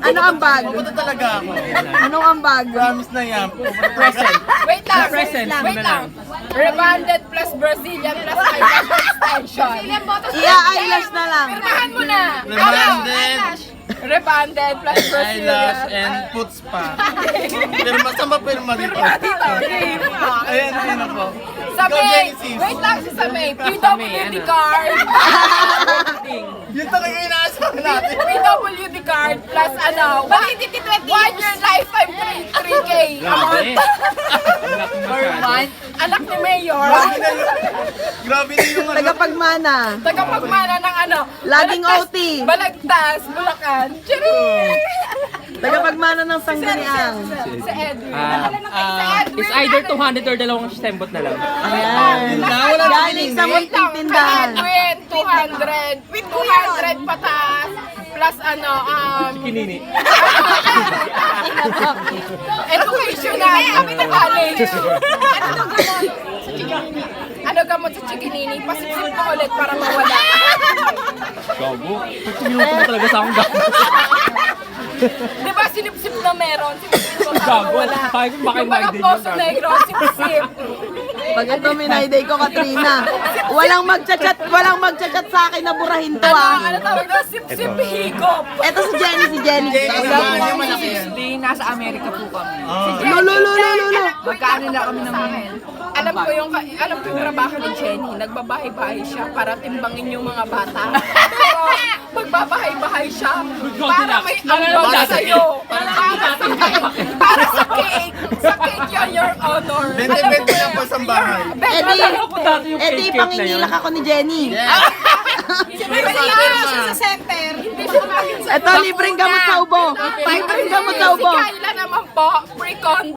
Ano ang bag? Pupunta talaga ako. Anong ang bag? Promise na yan. Present. Wait lang, Present, wait ano lang. Rebonded plus Brazilian plus eyelash extension. Ia-eyelash na lang. Pirmahan mo na. Rebonded. Rebonded plus Eyelash Brazilian. and puts pa. Pirma, saan ba pirma dito? Dito. Ayan, ayan ako. Sa Go, May, Genesis. wait lang si sa May. PWD card. Yun talaga yung inaasahan natin. PWD card plus ano. Validity 1 year lifetime 3K. Grabe. Per month. Anak ni Mayor. Grabe na yun. Grabe na yung ano. Tagapagmana. Tagapagmana ng ano. Laging Balagtas- OT. Balagtas, Bulacan. Charing! Tagapagmana ng sangguniang. Si Edwin. Is either 200 or dalawang stembot na lang. Ayan. Wala na Galing sa munting tindahan. Edwin, 200. 200 patas. Plus ano, Kinini. educational. Kami na college. Ano gamot sa chikinini? Pasipsip mo ulit para mawala. Gago. Minuto mo talaga sa akong gago. Di ba sinipsip na meron? Sinipsip mo para Gago. mawala. Bakit baka Yung mga migraine poso yun? negro, sipsip. Pag ito minayday ko, Katrina, walang magchat-chat sa akin na burahin to Ano ah. tawag na? Sipsip higop. Ito si Jenny. Wala yung malaki yan. Nasa Amerika po kami. Lulo. Magkano na kami ng Alam ko yung trabaho ni Jenny. Nagbabahay-bahay siya para timbangin yung mga bata. Pero magbabahay-bahay siya para may ambag Para sa sa'yo. Para sa cake. Sa cake yun, your honor. 20-20 lang po sa bahay. Dati yung Pangingilak ako ni Jenny. Pero siya sa center. Hindi siya lagi sa Ito, libreng gamot sa ubo. Libreng gamot sa ubo. Si Kyla naman po, pre-con